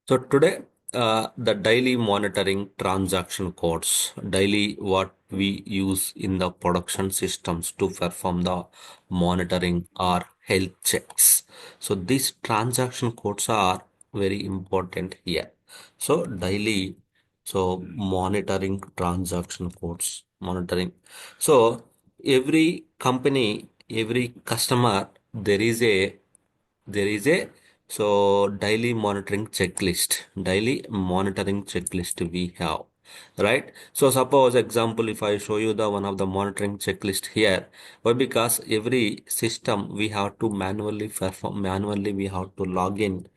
So today, the daily monitoring transaction codes, daily what we use in the production systems to perform the monitoring or health checks. So these transaction codes are very important here. So daily, so monitoring transaction codes, monitoring. So every company, every customer, there is a so daily monitoring checklist we have, right? So suppose example, if I show you the one of the monitoring checklist here, why? Because every system we have to manually we have to log in,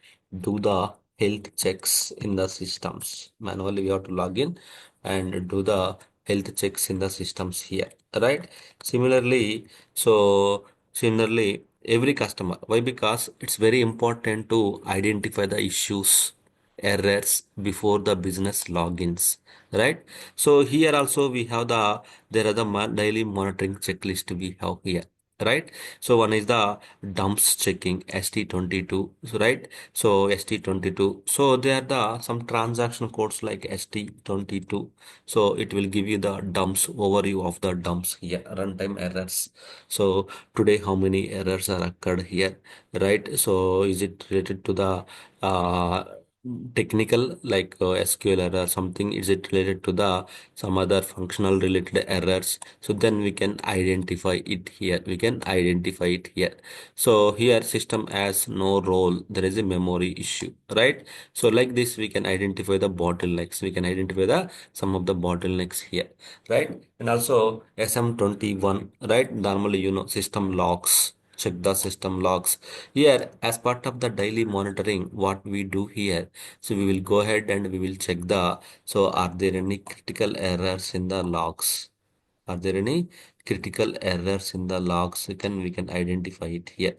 do the health checks in the systems. Manually we have to log in and do the health checks in the systems here, right? Similarly, so similarly, every customer. Why? Because it's very important to identify the issues, errors before the business logins, right? So here also we have there are the daily monitoring checklist we have here, right? So one is the dumps checking ST22, so right? So ST22. So there are some transaction codes like ST22. So it will give you the dumps overview of the dumps here, runtime errors. So today how many errors are occurred here, right? So is it related to the uh, technical like SQL error something? Is it related to the some other functional related errors? So then we can identify it here. So here system has no role. There is a memory issue, right? So like this we can identify the bottlenecks. We can identify the some of the bottlenecks here, right? And also SM21, right? Normally, system logs. Check the system logs. Here, as part of the daily monitoring, what we do here, so we will go ahead and we will check so are there any critical errors in the logs? Are there any critical errors in the logs? We can identify it here.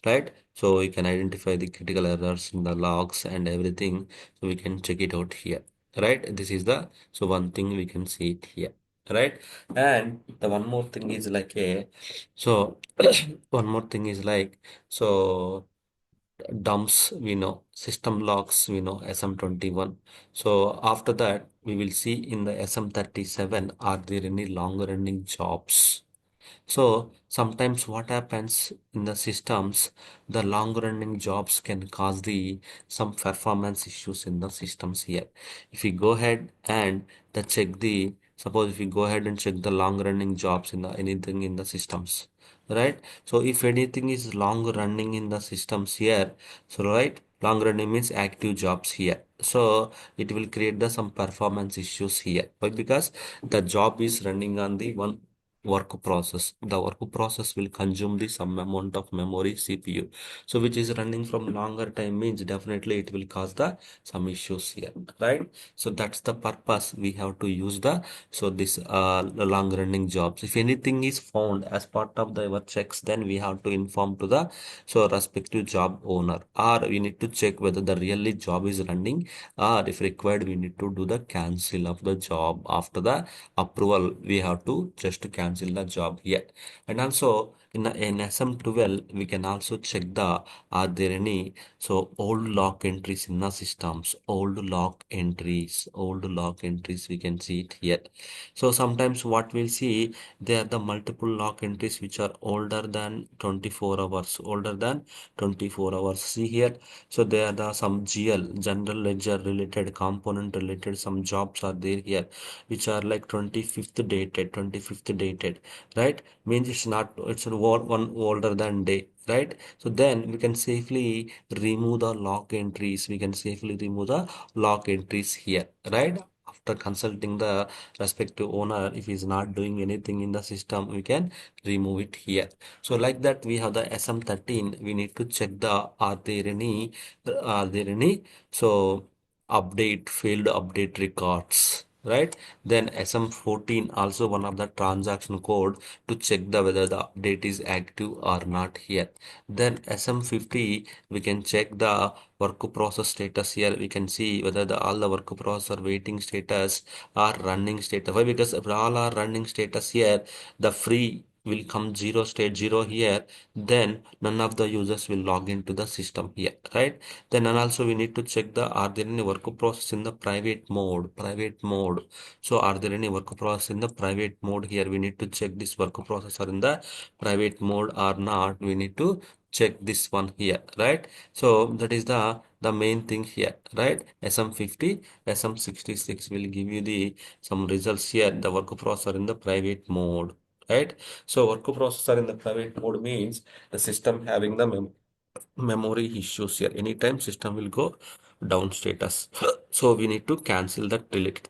Right? So we can identify the critical errors in the logs and everything. So we can check it out here. Right? This is the so one thing we can see it here. Right? And the one more thing is like a so one more thing is like so dumps we know, system logs we know, SM21. So after that we will see in the SM37 are there any long running jobs. So sometimes what happens in the systems, the long running jobs can cause some performance issues in the systems here. If we go ahead and suppose if we go ahead and check the long running jobs in the anything in the systems, right? So if anything is long running in the systems here, so right, long running means active jobs here. So it will create some performance issues here. Why? Because the job is running on the one work process. The work process will consume some amount of memory CPU. So which is running from longer time means definitely it will cause some issues here, right? So that's the purpose we have to use this the long running jobs. If anything is found as part of our checks, then we have to inform to the respective job owner, or we need to check whether the really job is running, or if required we need to do the cancel of the job. After the approval we have to just cancel the job here. And also in SM12 we can also check are there any old log entries in the systems. Old log entries we can see it here. So sometimes what we'll see, there are the multiple log entries which are older than 24 hours. See here, so there are some GL, general ledger related, component related, some jobs are there here which are like 25th dated, right? Means it's one older than day, right? So then we can safely remove the log entries. We can safely remove the log entries here, right? After consulting the respective owner, if he's not doing anything in the system, we can remove it here. So like that, we have the SM13. We need to check are there any so failed update records, right? Then SM14 also one of the transaction code to check whether the update is active or not here. Then SM50 we can check the work process status here. We can see whether all the work process or waiting status or running status. Why? Because if all are running status here, the free will come zero, state zero here, then none of the users will log into the system here, right? Then and also we need to check the are there any work process in the private mode. So are there any work process in the private mode here? We need to check this work process are in the private mode or not. We need to check this one here, right? So that is the main thing here, right? SM50, SM66 will give you the some results here. The work processor in the private mode, right? So work processor in the private mode means the system having the memory issues here. Anytime system will go down status. So we need to cancel that related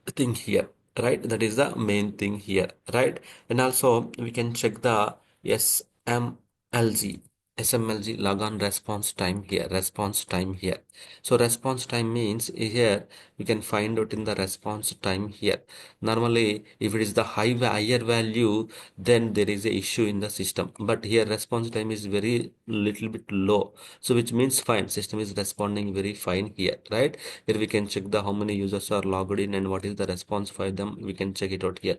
thing here, right? That is the main thing here, right? And also we can check the SMLG. SMLG logon response time here, response time here. So response time means here we can find out in the response time here. Normally, if it is the higher value, then there is a issue in the system. But here response time is very little bit low. So which means fine, system is responding very fine here, right? Here we can check the how many users are logged in and what is the response for them. We can check it out here.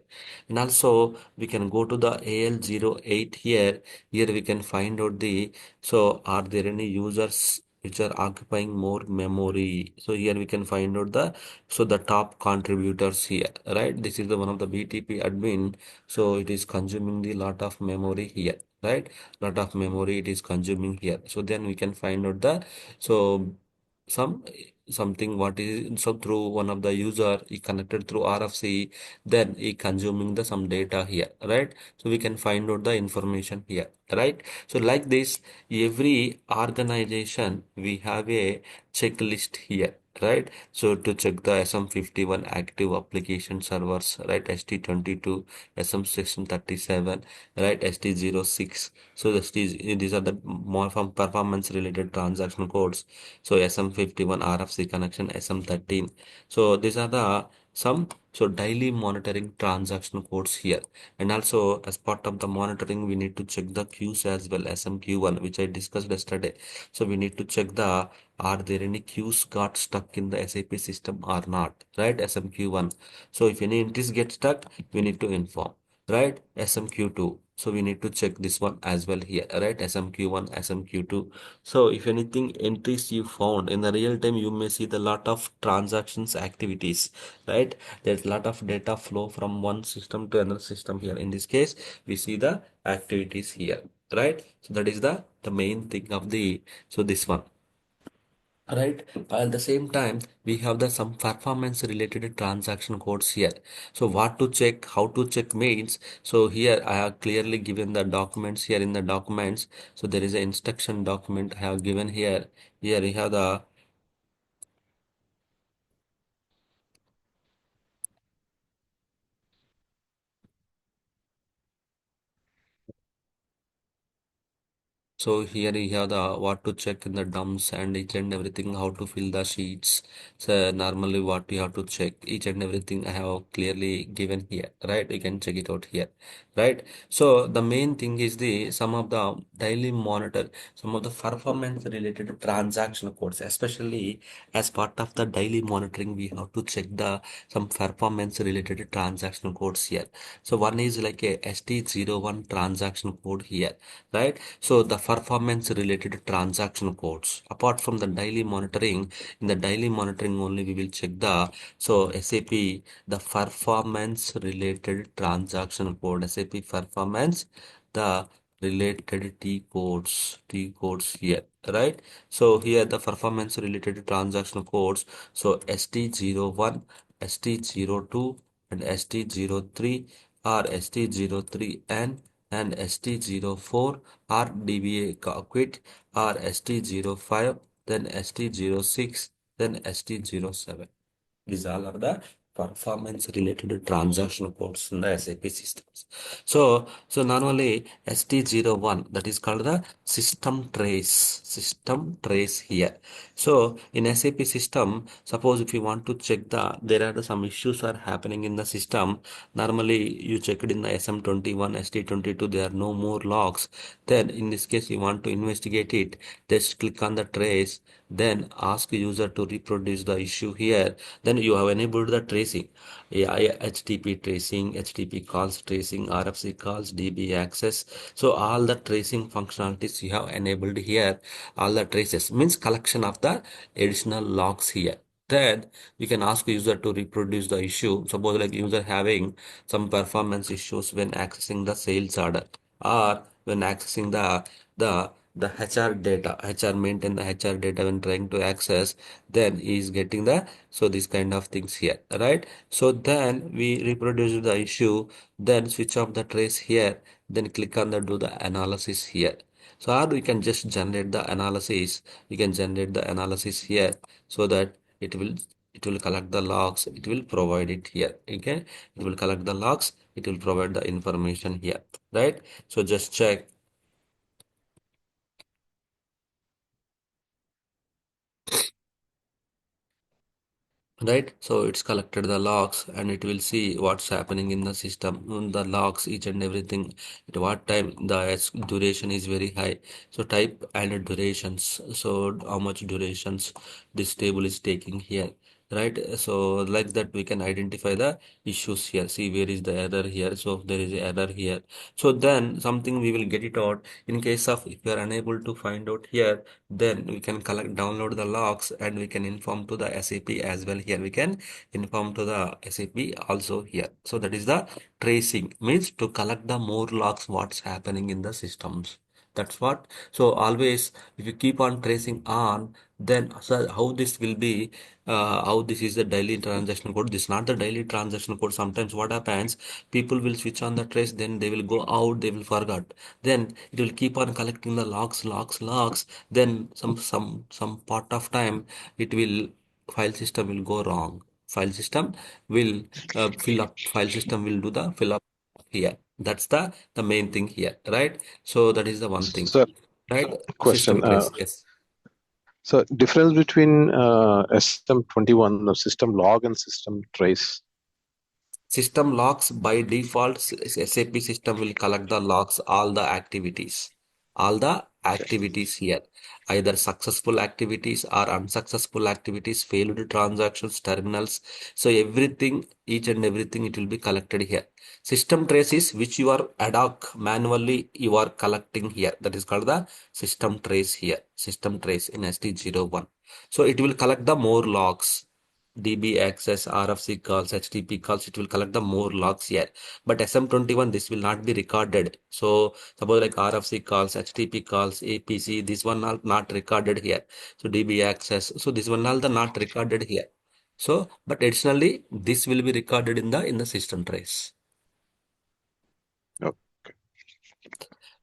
And also we can go to the AL08 here. Here we can find out the, so are there any users which are occupying more memory? So here we can find out the, so the top contributors here, right? This is the one of the BTP admin. So it is consuming the lot of memory here, right? Lot of memory it is consuming here. So then we can find out the, so some something what is, so through one of the user he connected through RFC, then he consuming the some data here, right? So we can find out the information here, right? So like this, every organization we have a checklist here, right? So to check the SM51 active application servers, right? ST22, SM637, right? ST06. So these are the more from performance related transaction codes. So SM51 RFC connection, SM13. So these are the some, so daily monitoring transaction codes here. And also as part of the monitoring, we need to check the queues as well, SMQ1, which I discussed yesterday. So we need to check the, are there any queues got stuck in the SAP system or not, right? SMQ1. So if any entries get stuck, we need to inform, right? SMQ2. So we need to check this one as well here, right? SMQ1, SMQ2. So if anything entries you found in the real time, you may see the lot of transactions activities, right? There's a lot of data flow from one system to another system here. In this case, we see the activities here, right? So that is the main thing of the, so this one, right? At the same time we have the some performance related transaction codes here. So what to check, how to check means, so here I have clearly given the documents here in the documents. So there is an instruction document I have given here. Here we have the, so here you have the what to check in the dumps and each and everything, how to fill the sheets. So normally what you have to check, each and everything I have clearly given here, right? You can check it out here, right? So the main thing is the some of the daily monitor, some of the performance related transaction codes, especially as part of the daily monitoring, we have to check the some performance related transaction codes here. So one is like a ST01 transaction code here, right? So the performance related transaction codes. Apart from the daily monitoring, in the daily monitoring only we will check the, so SAP the performance related transaction code, SAP performance, the related T codes here, right? So here the performance related transaction codes. So ST01, ST02, and ST03 or ST03 and ST04 or DBA quit or ST05, then ST06, then ST07. These all are the performance related transaction codes in the SAP systems. So normally ST01, that is called the system trace here. So in SAP system, suppose if you want to check the, there are some issues are happening in the system. Normally you check it in the SM21, ST22, there are no more logs. Then in this case, you want to investigate it, just click on the trace, then ask user to reproduce the issue here. Then you have enabled the trace tracing, AI, HTTP tracing, HTTP calls tracing, RFC calls, DB access. So all the tracing functionalities you have enabled here, all the traces means collection of the additional logs here. Then you can ask user to reproduce the issue. Suppose like user having some performance issues when accessing the sales order or when accessing the HR data. HR maintain the HR data when trying to access, then he is getting the so this kind of things here, right? So then we reproduce the issue, then switch off the trace here, then click on the do the analysis here. So or we can just generate the analysis. You can generate the analysis here so that it will it will collect the logs, it will provide it here. Okay, it will collect the logs, it will provide the information here, right? So just check. Right, so it's collected the logs and it will see what's happening in the system, the logs, each and everything, at what time the duration is very high. So type and durations, so how much durations this table is taking here, right? So like that we can identify the issues here. See where is the error here. So there is an error here. So then something we will get it out. In case of if we are unable to find out here, then we can collect download the logs and we can inform to the SAP as well. Here we can inform to the SAP also here. So that is the tracing, means to collect the more logs what's happening in the systems. That's what. So always if you keep on tracing on, then so how this will be, how this is the daily transaction code. This is not the daily transaction code. Sometimes what happens, people will switch on the trace, then they will go out, they will forget. Then it will keep on collecting the logs. Then some part of time it will file system will go wrong. File system will fill up. File system will do the fill up here. That's the main thing here, right? So that is the one thing, So, right? question. System trace, yes. So, difference between SM21, system log, and system trace. System logs by default, SAP system will collect the logs, all the activities, all the Okay. activities here, either successful activities or unsuccessful activities, failed transactions, terminals. So everything, each and everything, it will be collected here. System traces, which you are ad hoc manually you are collecting here. That is called the system trace here. System trace in ST01. So it will collect the more logs. DB access, RFC calls, HTTP calls, it will collect the more logs here. But SM21, this will not be recorded. So suppose like RFC calls, HTTP calls, APC, this one are not recorded here. So DB access, so this one all the not recorded here. So, but additionally, this will be recorded in the system trace. Okay.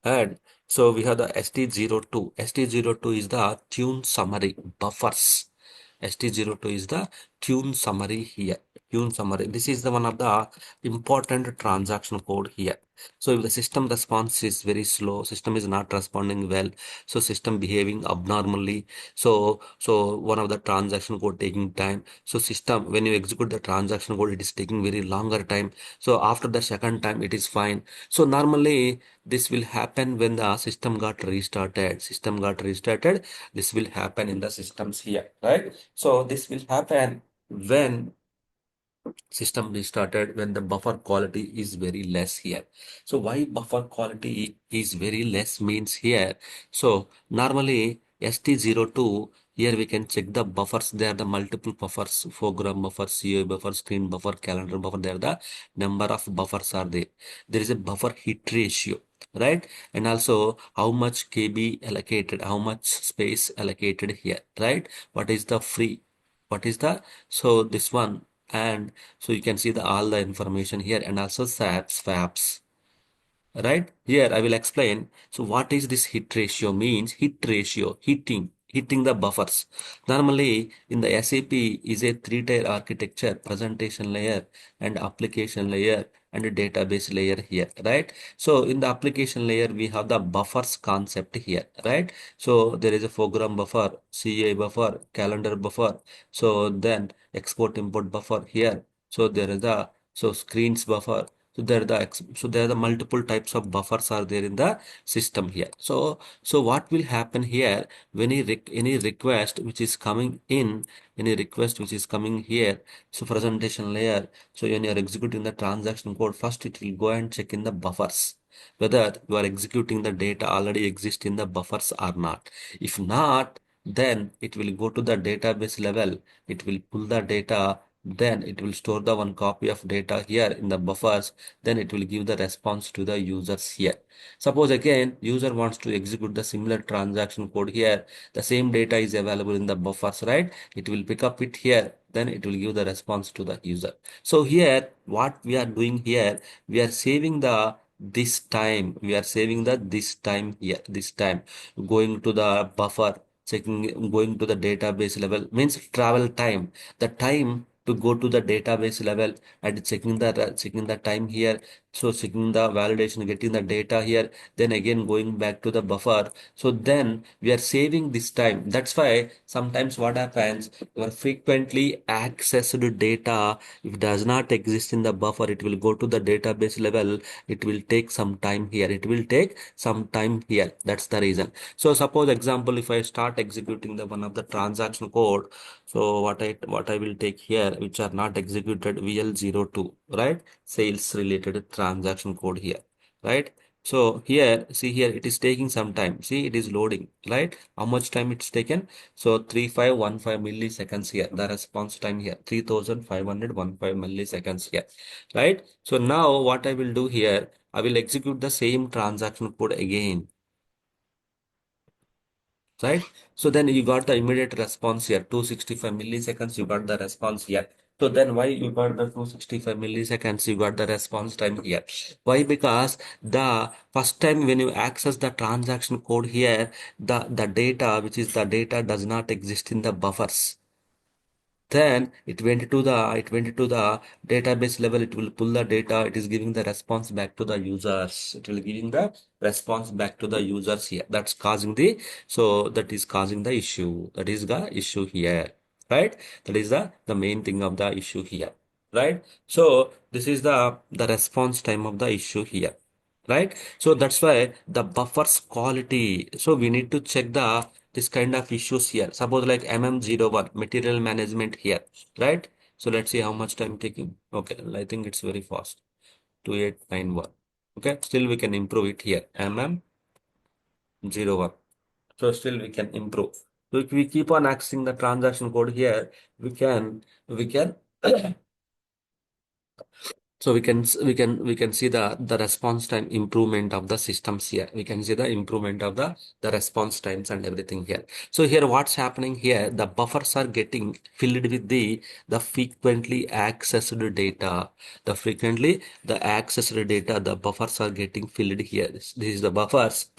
And so we have the ST02. ST02 is the tune summary buffers. ST02 is the tune summary here. Tune summary. This is the one of the important transaction code here. So if the system response is very slow, system is not responding well, so system behaving abnormally. So one of the transaction code taking time. So system, when you execute the transaction code, it is taking very longer time. So after the second time, it is fine. So normally this will happen when the system got restarted. System got restarted. This will happen in the systems here, right? So this will happen when system restarted, when the buffer quality is very less here. So why buffer quality is very less means here. So normally ST02, here we can check the buffers. There are the multiple buffers, foreground buffer, CA buffer, screen buffer, calendar buffer. There are the number of buffers are there. There is a buffer hit ratio, right? And also how much KB allocated, how much space allocated here, right? What is the free? What is the, so this one, and so you can see the all the information here, and also SAPs, FAPs. Right here, I will explain. So, what is this hit ratio means? Hit ratio, hitting the buffers. Normally, in the SAP is a three-tier architecture: presentation layer and application layer and a database layer here, right? So, in the application layer, we have the buffers concept here, right? So, there is a foreground buffer, CA buffer, calendar buffer. So, then export import buffer here. So, there is a screens buffer. So there are the multiple types of buffers are there in the system here. So what will happen here when any request which is coming in, any request which is coming here, so presentation layer, so when you are executing the transaction code, first it will go and check in the buffers whether you are executing the data already exist in the buffers or not. If not, then it will go to the database level, it will pull the data, then it will store the one copy of data here in the buffers, then it will give the response to the users here. Suppose again user wants to execute the similar transaction code here, the same data is available in the buffers, right? It will pick up it here, then it will give the response to the user. So here what we are doing here, we are saving the this time, we are saving the this time here, this time going to the buffer, checking, going to the database level means travel time, the time to go to the database level and checking the time here, so checking the validation, getting the data here, then again going back to the buffer. So then we are saving this time. That's why sometimes what happens, your frequently accessed data, if it does not exist in the buffer, it will go to the database level, it will take some time here, it will take some time here. That's the reason. So suppose example, if I start executing the one of the transaction code, so what I will take here which are not executed, VL02, right? Sales related transaction code here, right? So here, see here, it is taking some time. See, it is loading, right? How much time it's taken? So 3515 milliseconds here. The response time here, 3515 milliseconds here, right? So now what I will do here, I will execute the same transaction code again, right? So then you got the immediate response here, 265 milliseconds, you got the response here. So then why you got the 265 milliseconds, you got the response time here? Why? Because the first time when you access the transaction code here, the data, which is the data does not exist in the buffers. Then it went to the database level, it will pull the data, it is giving the response back to the users, it will giving the response back to the users here. That's causing the, so that is causing the issue, that is the issue here, right? That is the main thing of the issue here, right? So this is the response time of the issue here, right? So that's why the buffers quality, so we need to check the this kind of issues here. Suppose like MM01 material management here, right? So let's see how much time taking. Okay, I think it's very fast, 2891. Okay, still we can improve it here, MM01. So still we can improve. So if we keep on accessing the transaction code here, we can so we can see the response time improvement of the systems here. We can see the improvement of the response times and everything here. So here what's happening here, the buffers are getting filled with the frequently accessed data. The buffers are getting filled here. This is the buffers.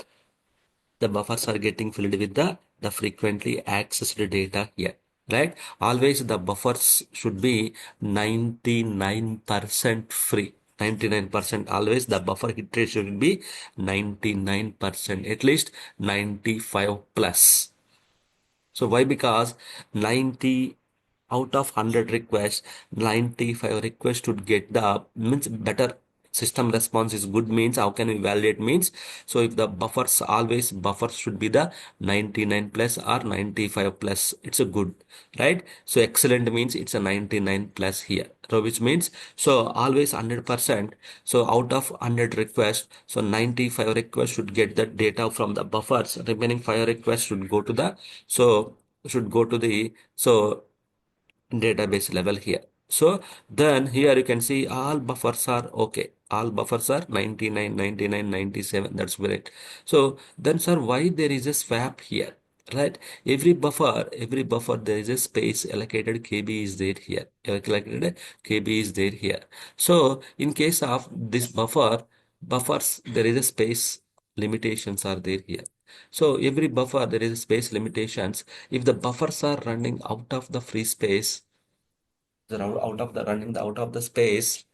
The buffers are getting filled with the frequently accessed data here, right? Always the buffers should be 99% free. 99%, always the buffer hit rate should be 99%, at least 95 plus. So why? Because 90 out of 100 requests, 95 requests should get the means better system response is good, means how can we validate means, so if the buffers should be the 99 plus or 95 plus, it's a good, right? So excellent means it's a 99 plus here, so which means so always 100%. So out of 100 requests, so 95 requests should get the data from the buffers, remaining 5 requests should go to the, so should go to the, so database level here. So then here you can see all buffers are okay. All buffers are 99, 99, 97. That's great. So then, sir, why there is a swap here? Right? Every buffer, there is a space allocated KB is there here. Allocated KB is there here. So in case of this buffers, there is a space limitations are there here. So every buffer, there is a space limitations. If the buffers are running out of the free space, they're out of the space,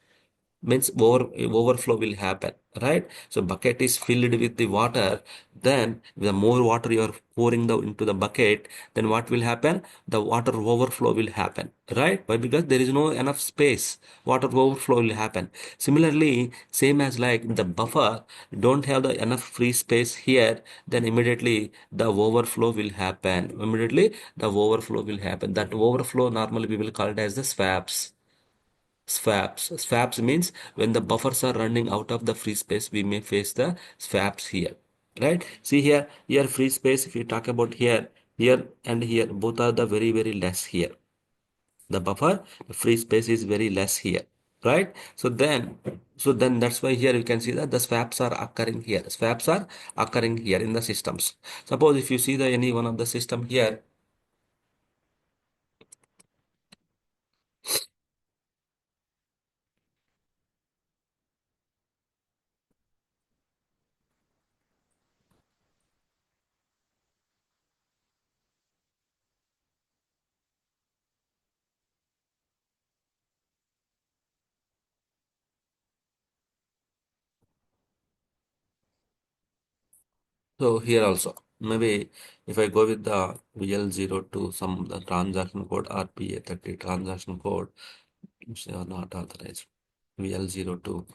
means overflow will happen, right? So bucket is filled with the water, then the more water you are pouring into the bucket, then what will happen? The water overflow will happen, right? Why? Because there is no enough space, water overflow will happen. Similarly, same as like the buffer don't have the enough free space here, then immediately the overflow will happen. Immediately the overflow will happen. That overflow normally we will call it as the swaps. Swaps means when the buffers are running out of the free space, we may face the swaps here, right? See here, here free space, if you talk about here, here and here, both are the very, very less here. The buffer, the free space is very less here, right? So then that's why here you can see that the swaps are occurring here. Swaps are occurring here in the systems. Suppose if you see the any one of the system here, so here also, maybe if I go with the VL02, some the transaction code RPA30 transaction code, which they are not authorized. VL02.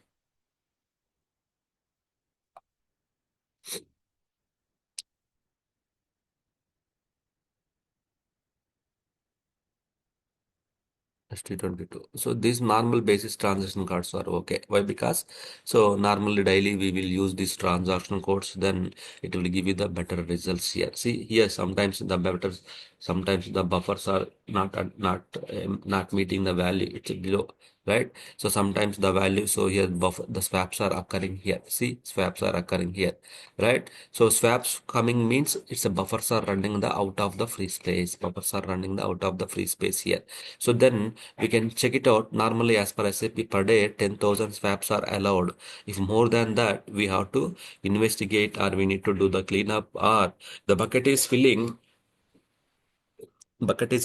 ST22. So these normal basis transaction codes are okay. Why? Because so normally daily we will use these transaction codes, then it will give you the better results here. See here sometimes the better, sometimes the buffers are not meeting the value. It's below, right? So sometimes the value, so here buffer the swaps are occurring here. See swaps are occurring here, right? So swaps coming means it's a buffers are running the out of the free space. Buffers are running the out of the free space here. So then we can check it out. Normally, as per SAP per day, 10,000 swaps are allowed. If more than that, we have to investigate or we need to do the cleanup or the bucket is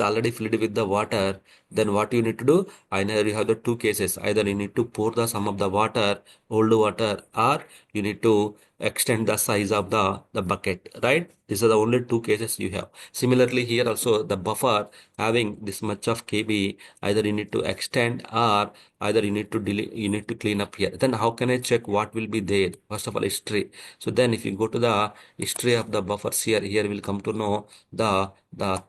already filled with the water, then what you need to do? Either you have the two cases. Either you need to pour the some of the water, old water, or you need to extend the size of the bucket, right? These are the only two cases you have. Similarly, here also the buffer having this much of KB, either you need to extend or either you need to delete, you need to clean up here. Then how can I check what will be there? First of all, history. So then if you go to the history of the buffers here will come to know the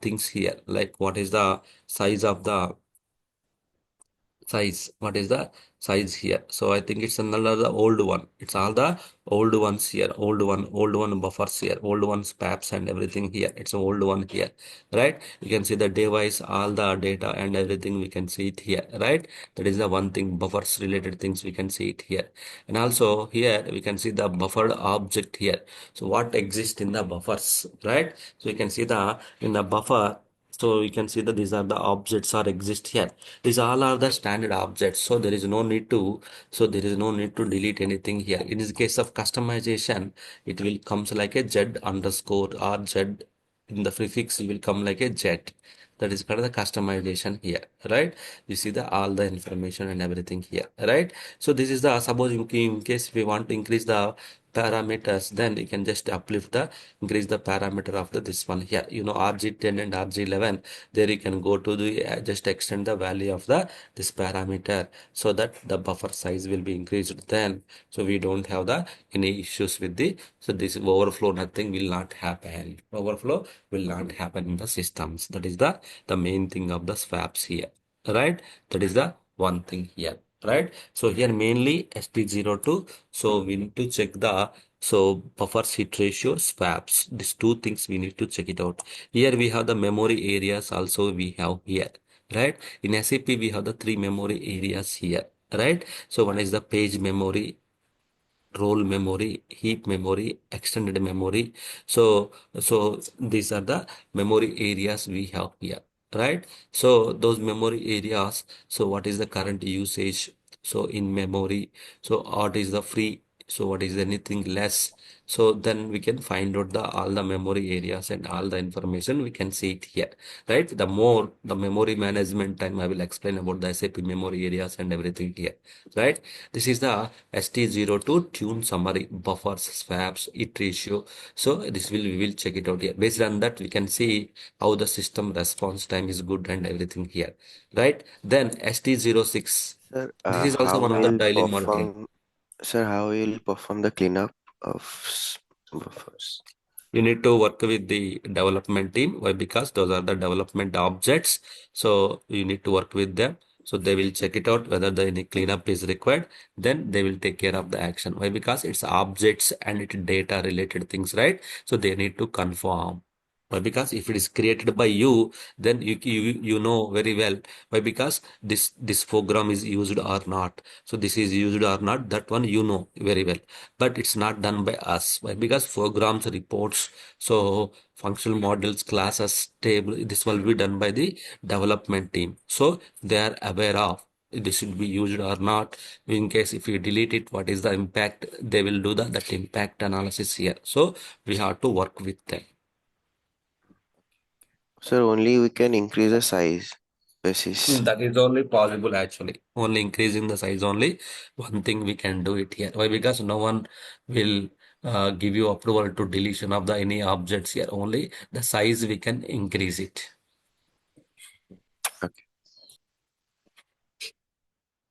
things here, like what is the size of the size, what is the size here. So I think it's another old one. It's all the old ones here, old one buffers here, old ones paps and everything here. It's an old one here, right? You can see the device, all the data and everything, we can see it here, right? That is the one thing, buffers related things, we can see it here. And also here we can see the buffered object here. So what exists in the buffers, right? So you can see the in the buffer, so you can see that these are the objects are exist here. These all are the standard objects. So there is no need to, so there is no need to delete anything here. In this case of customization, it will comes like a Z underscore or Z in the prefix, it will come like a Z. That is called the customization here, right? You see the all the information and everything here, right? So this is the, suppose in case we want to increase the parameters, then you can just uplift the increase the parameter of the this one here, RG10 and RG11. There you can go to the just extend the value of the this parameter, so that the buffer size will be increased then, so we don't have the any issues with the, so this overflow, nothing will not happen. Overflow will not happen in the systems. That is the main thing of the swaps here, right? That is the one thing here, right? So here mainly SP02. So we need to check the, so buffers hit ratio, swaps. These two things we need to check it out. Here we have the memory areas also we have here, right? In SAP we have the three memory areas here, right? So one is the page memory, role memory, heap memory, extended memory. So these are the memory areas we have here, right? So those memory areas, so what is the current usage? So in memory, so what is the free So what is anything less? So then we can find out the all the memory areas and all the information we can see it here, right? The more the memory management time, I will explain about the SAP memory areas and everything here, right? This is the ST02 tune summary, buffers, swaps, it ratio. So this will we will check it out here. Based on that, we can see how the system response time is good and everything here, right? Then ST06. Sir, This is also how one of the will daily monitoring. perform, sir, how will perform the cleanup of buffers? You need to work with the development team. Why? Because those are the development objects. So you need to work with them. So they will check it out whether the any cleanup is required. Then they will take care of the action. Why? Because it's objects and it data related things, right? So they need to confirm. Why? Because if it is created by you, then you know very well. Why? Because this program is used or not. So this is used or not. That one you know very well, but it's not done by us. Why? Because programs reports, so functional models, classes, table, this will be done by the development team. So they are aware of this should be used or not. In case if you delete it, what is the impact? They will do that impact analysis here. So we have to work with them. Sir, only we can increase the size basis. That is only possible actually. Only increasing the size only. One thing we can do it here. Why? Because no one will give you approval to deletion of the any objects here. Only the size we can increase it. Okay.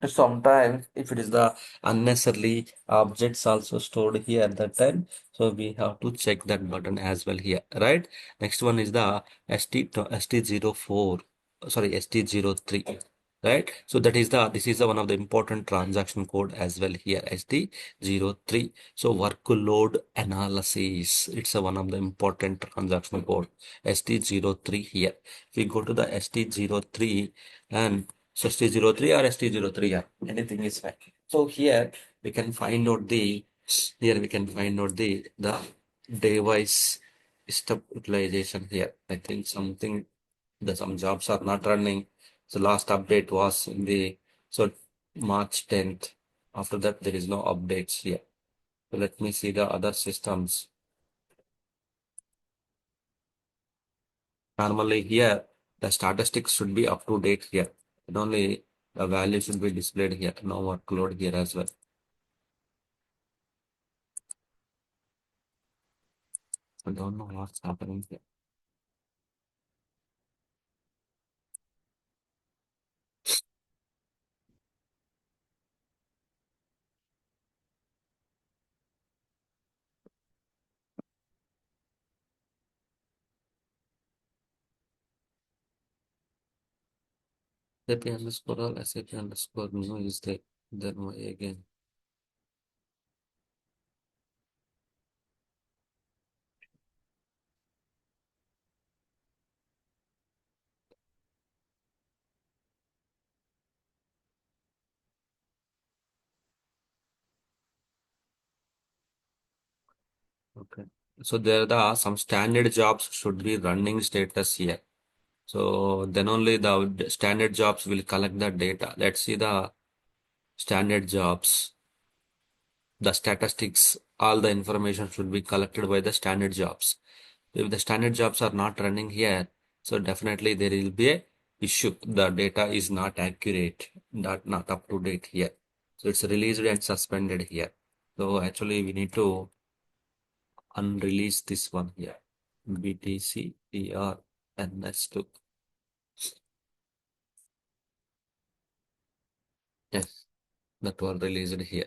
Sometimes if it is the unnecessarily objects also stored here at that time, so we have to check that button as well here, right? Next one is the ST04, sorry, ST03, right? So that is this is the one of the important transaction code as well here, ST03. So workload analysis, it's a one of the important transaction code, ST03 here. If we go to the ST03 and so ST03 or ST03, yeah, anything is fine. So here we can find out the device step utilization here. I think something the some jobs are not running. So last update was in the so March 10th. After that there is no updates here. So let me see the other systems. Normally here the statistics should be up to date here. And only the value should be displayed here. No workload here as well. I don't know what's happening here. SAP underscore all SAP underscore new is there. Then why again? Okay. So there are some standard jobs should be running status here. So then only the standard jobs will collect the data. Let's see the standard jobs. The statistics, all the information should be collected by the standard jobs. If the standard jobs are not running here, so definitely there will be a issue. The data is not accurate, not up to date here. So it's released and suspended here. So actually we need to unrelease this one here. BTC ERNS2. Yes, that one released here.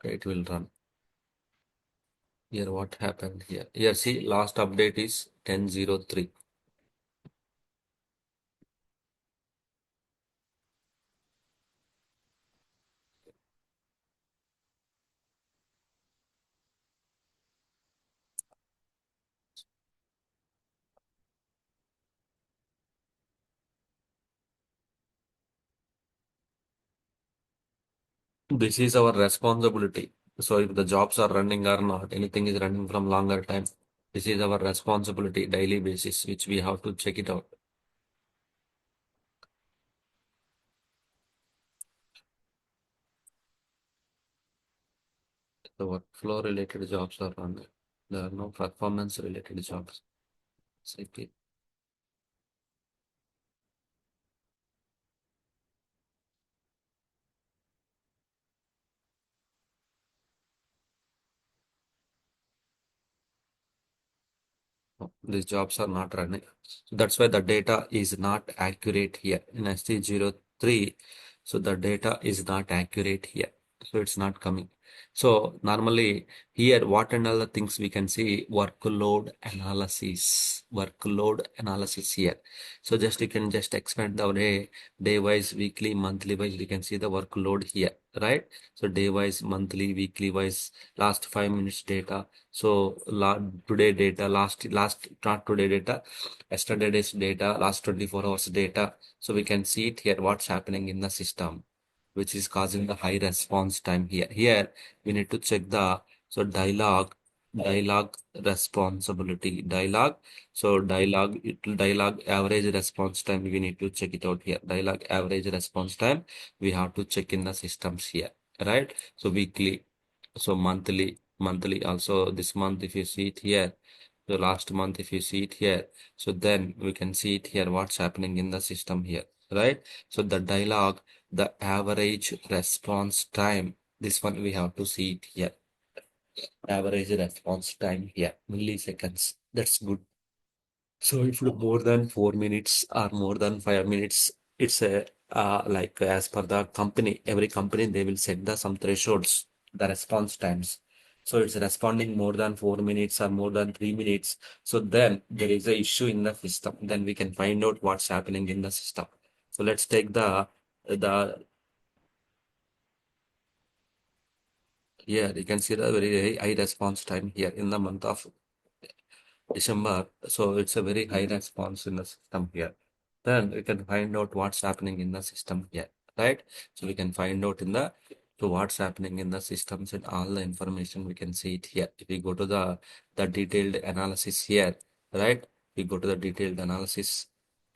Okay, it will run. Here what happened here? Here see last update is 10.03. This is our responsibility. So if the jobs are running or not, anything is running from longer time, this is our responsibility daily basis, which we have to check it out. The workflow related jobs are on. There are no performance related jobs. SAP. These jobs are not running. So that's why the data is not accurate here in ST03. So the data is not accurate here. So it's not coming. So normally here, what and all the things we can see workload analysis here. So just you can just expand the day wise, weekly, monthly wise, you can see the workload here, right? So day wise, monthly, weekly wise, last 5 minutes data. So today data, last not today data, yesterday's data, last 24 hours data. So we can see it here what's happening in the system, which is causing the high response time here. Here we need to check the dialogue responsibility dialogue. So dialogue average response time we need to check it out here. Dialogue average response time we have to check in the systems here, right? So weekly, so monthly also this month if you see it here, the last month if you see it here, so then we can see it here what's happening in the system here, right? So the dialogue, the average response time, this one we have to see it here, average response time here, milliseconds. That's good. So if you more than 4 minutes or more than 5 minutes, it's a like as per the company, every company they will set the some thresholds, the response times. So it's responding more than 4 minutes or more than 3 minutes. So then there is a issue in the system. Then we can find out what's happening in the system. So let's take the here you can see the very high response time here in the month of December. So it's a very high response in the system here. Then we can find out what's happening in the system here, right? So we can find out in the so what's happening in the systems and all the information we can see it here. If we go to the detailed analysis here, right? We go to the detailed analysis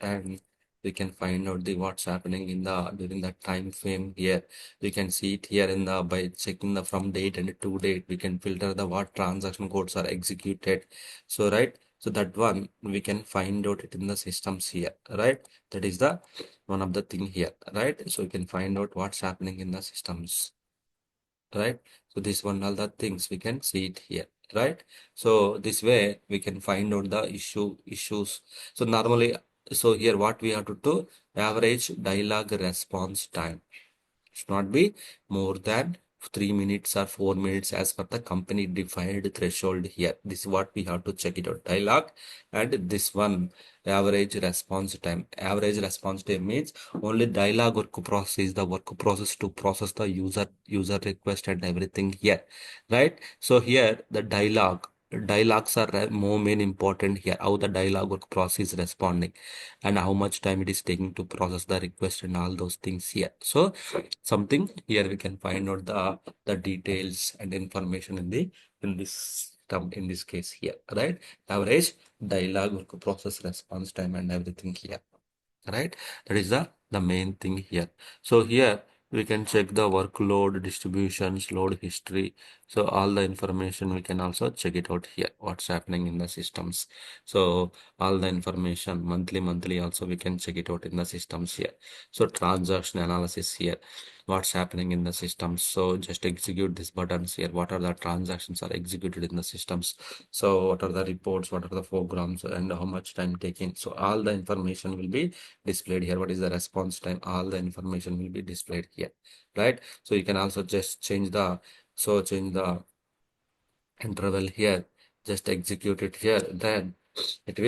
and we can find out the what's happening in the during the time frame here. We can see it here in the by checking the from date and to date. We can filter the what transaction codes are executed. So right, so that one we can find out it in the systems here, right? That is the one of the thing here, right? So we can find out what's happening in the systems, right? So this one all the things we can see it here, right? So this way we can find out the issues. So normally, so here what we have to do, average dialogue response time should not be more than 3 minutes or 4 minutes as per the company defined threshold here. This is what we have to check it out. Dialogue and this one average response time. Average response time means only dialogue work process is the work process to process the user request and everything here, right? So here the dialogues are more main important here, how the dialogue work process is responding and how much time it is taking to process the request and all those things here. So something here we can find out the details and information in this term in this case here, right? Average dialogue work process response time and everything here, right? That is the main thing here. So here we can check the workload distributions, load history. So all the information we can also check it out here, what's happening in the systems. So all the information monthly also we can check it out in the systems here. So transaction analysis here, what's happening in the systems. So just execute these buttons here, what are the transactions are executed in the systems. So what are the reports, what are the programs and how much time taken. So all the information will be displayed here. What is the response time, all the information will be displayed here, right? So you can also just change the interval here, just execute it here, then it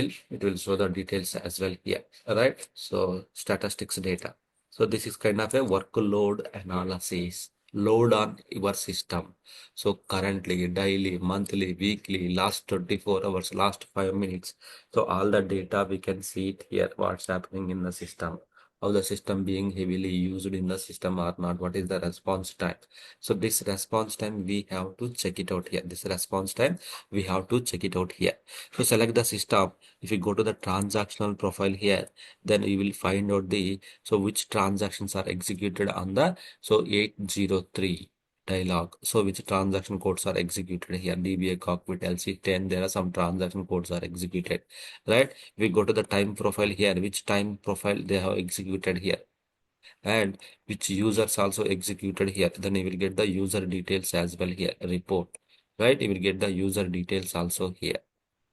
will show the details as well here, right? So statistics data. So this is kind of a workload analysis, load on your system. So currently, daily, monthly, weekly, last 24 hours, last 5 minutes. So all the data we can see it here, what's happening in the system, how the system being heavily used in the system or not, what is the response time. So this response time we have to check it out here. This response time we have to check it out here. So select the system. If you go to the transactional profile here, then you will find out the so which transactions are executed on the so 803. dialog. So which transaction codes are executed here? DBA cockpit LC10. There are some transaction codes are executed, right? We go to the time profile here. Which time profile they have executed here, and which users also executed here. Then you will get the user details as well here. Report, right? You will get the user details also here,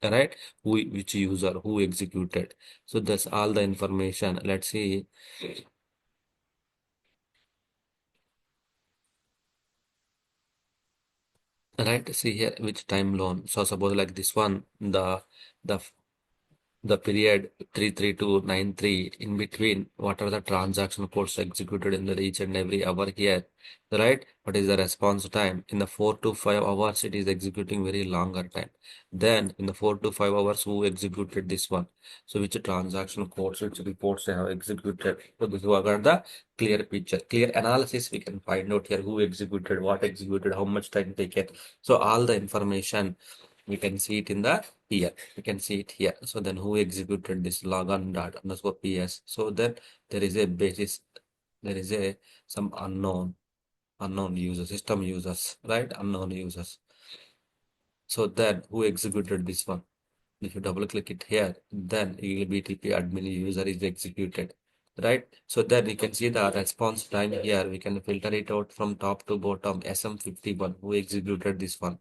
right? Which user who executed. So that's all the information. Let's see. Right, see here which time loan. So suppose like this one, the the period 33293, in between, what are the transaction codes executed in the each and every hour here, right? What is the response time? In the 4 to 5 hours, it is executing very longer time. Then in the 4 to 5 hours, who executed this one? So which transaction codes, which reports they have executed? So this is what are the clear picture, clear analysis. We can find out here who executed, what executed, how much time taken. So all the information we can see it in the here. We can see it here. So then who executed this logon dot underscore ps? So then there is a basis, there is a some unknown users, system users, right? Unknown users. So then who executed this one? If you double click it here, then BTP admin user is executed, right? So then you can see the response time here. We can filter it out from top to bottom. SM51 who executed this one,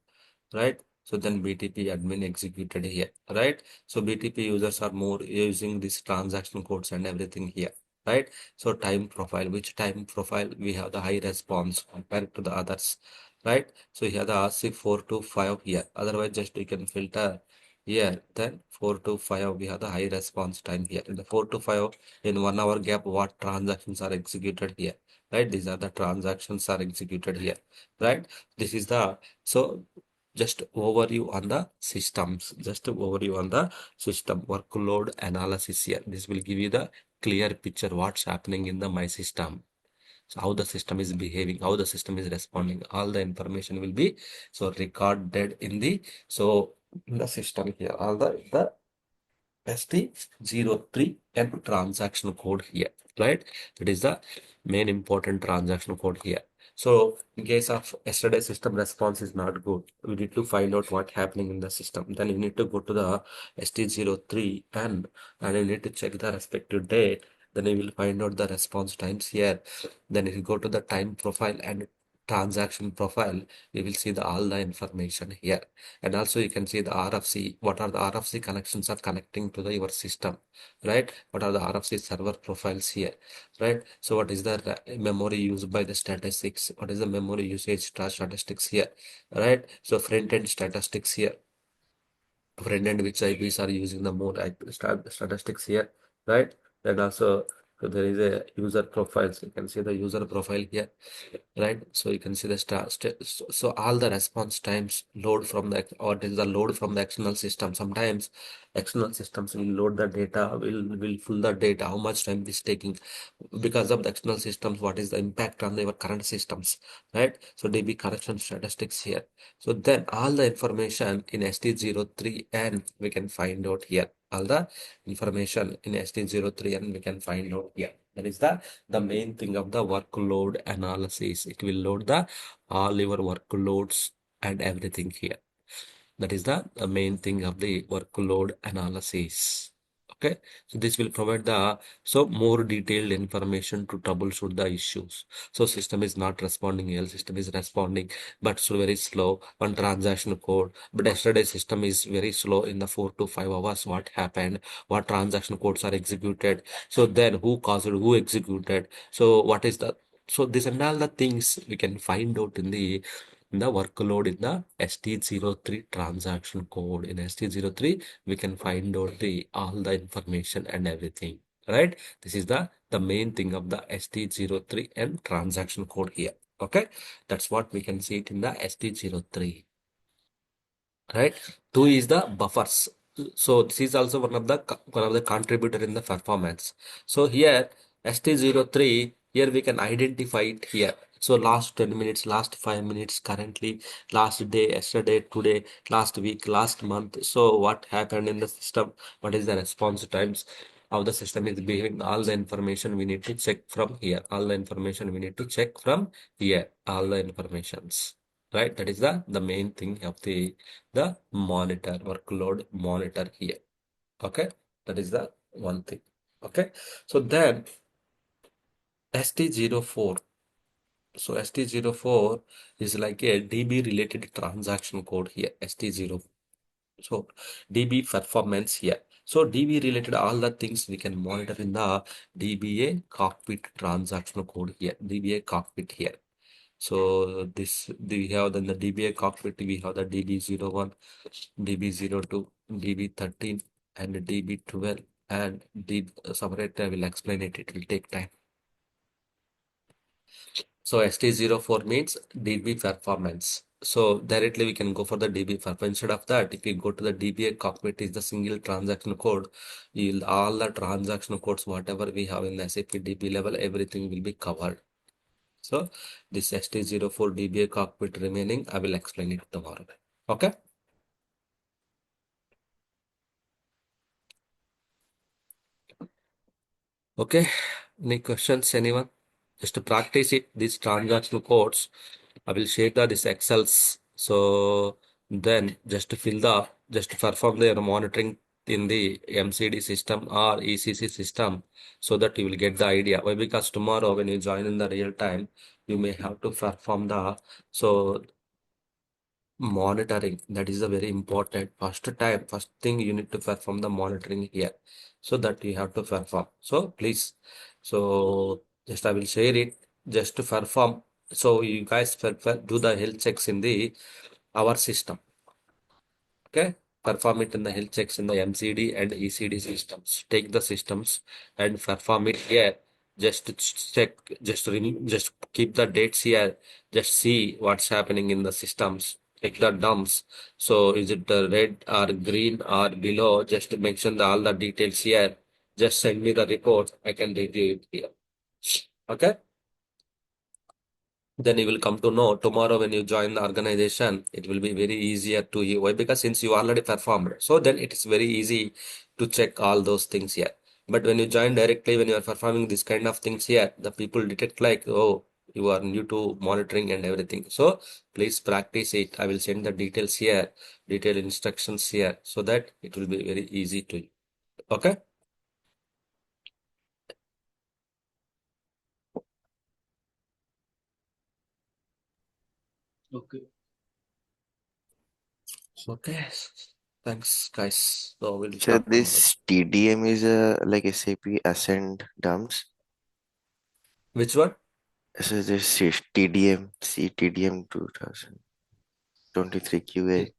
right? So then BTP admin executed here, right? So BTP users are more using this transaction codes and everything here, right? So time profile, which time profile we have the high response compared to the others, right? So here the RC 4 to 5 here. Otherwise, just you can filter here. Then 4 to 5 we have the high response time here. In the 4 to 5 in 1 hour gap, what transactions are executed here, right? These are the transactions are executed here, right? This is the so just overview on the systems, just overview on the system workload analysis here. This will give you the clear picture what's happening in the my system. So how the system is behaving, how the system is responding, all the information will be so recorded in the so in the system here. All the ST03 and transaction code here, right? That is the main important transaction code here. So in case of yesterday system response is not good, we need to find out what happening in the system. Then you need to go to the ST03 and you need to check the respective date. Then you will find out the response times here. Then if you go to the time profile and transaction profile, you will see the all the information here. And also you can see the RFC, what are the RFC connections are connecting to your system, right? What are the RFC server profiles here, right? So what is the memory used by the statistics? What is the memory usage statistics here, right? So front end statistics here, front end which IPs are using the more statistics here, right? And also so there is a user profile. So you can see the user profile here, right? So you can see the so all the response times load from the or it is the load from the external system. Sometimes external systems will load the data, will fill the data, how much time it is taking because of the external systems, what is the impact on your current systems, right? So DB correction statistics here. So then all the information in ST03 and we can find out here. All the information in ST03 and we can find out here. That is the main thing of the workload analysis. It will load the all your workloads and everything here. That is the main thing of the workload analysis. Okay, so this will provide the so more detailed information to troubleshoot the issues. So system is not responding, L system is responding, but so very slow. One transaction code, but yesterday system is very slow in the 4 to 5 hours. What happened? What transaction codes are executed? So then who caused it? Who executed? So what is the so this and all the things we can find out in the workload in the ST03 transaction code. In ST03, we can find out the all the information and everything, right? This is the main thing of the ST03 and transaction code here. Okay, that's what we can see it in the ST03, right? Two is the buffers. So this is also one of the contributor in the performance. So here ST03, here we can identify it here. So last 10 minutes, last 5 minutes, currently, last day, yesterday, today, last week, last month. So what happened in the system? What is the response times? how the system is behaving. All the information we need to check from here. All the information we need to check from here. All the informations. Right? That is the main thing of the monitor, workload monitor here. Okay? That is the one thing. Okay? So then ST04. So ST04 is like a DB related transaction code here. ST04. So DB performance here. So DB related all the things we can monitor in the DBA cockpit transaction code here. DBA cockpit here. So this we have then the DBA cockpit. We have the DB01, DB02, DB13, and DB12. And the separate I will explain it. It will take time. So ST04 means DB performance. So directly we can go for the DB performance. Instead of that, if you go to the DBA cockpit is the single transaction code, all the transaction codes, whatever we have in the SAP DB level, everything will be covered. So this ST04 DBA cockpit remaining, I will explain it tomorrow. Okay. Okay. Any questions, anyone? Just to practice it, these transaction codes, I will share this Excels. So then just to just to perform the monitoring in the MCD system or ECC system so that you will get the idea. Why? Because tomorrow when you join in the real time, you may have to perform so monitoring. That is a very important first thing you need to perform the monitoring here. So that you have to perform. So please, so just I will share it just to perform. So you guys do the health checks in our system. Okay, perform it in the health checks in the MCD and ECD systems. Take the systems and perform it here. Just to check, just keep the dates here. Just see what's happening in the systems. Check the dumps. So is it the red or green or below? Just to mention all the details here. Just send me the report. I can review it here. Okay. Then you will come to know tomorrow when you join the organization, it will be very easier to you. Why? Because since you already performed, so then it is very easy to check all those things here. But when you join directly, when you are performing this kind of things here, the people detect like, oh, you are new to monitoring and everything. So please practice it. I will send the details here, detailed instructions here, so that it will be very easy to you. Okay. Okay. Okay. Thanks, guys. So we'll So start tomorrow. this TDM is like SAP Ascent dumps. Which one? So this is TDM, C TDM 2023 QA.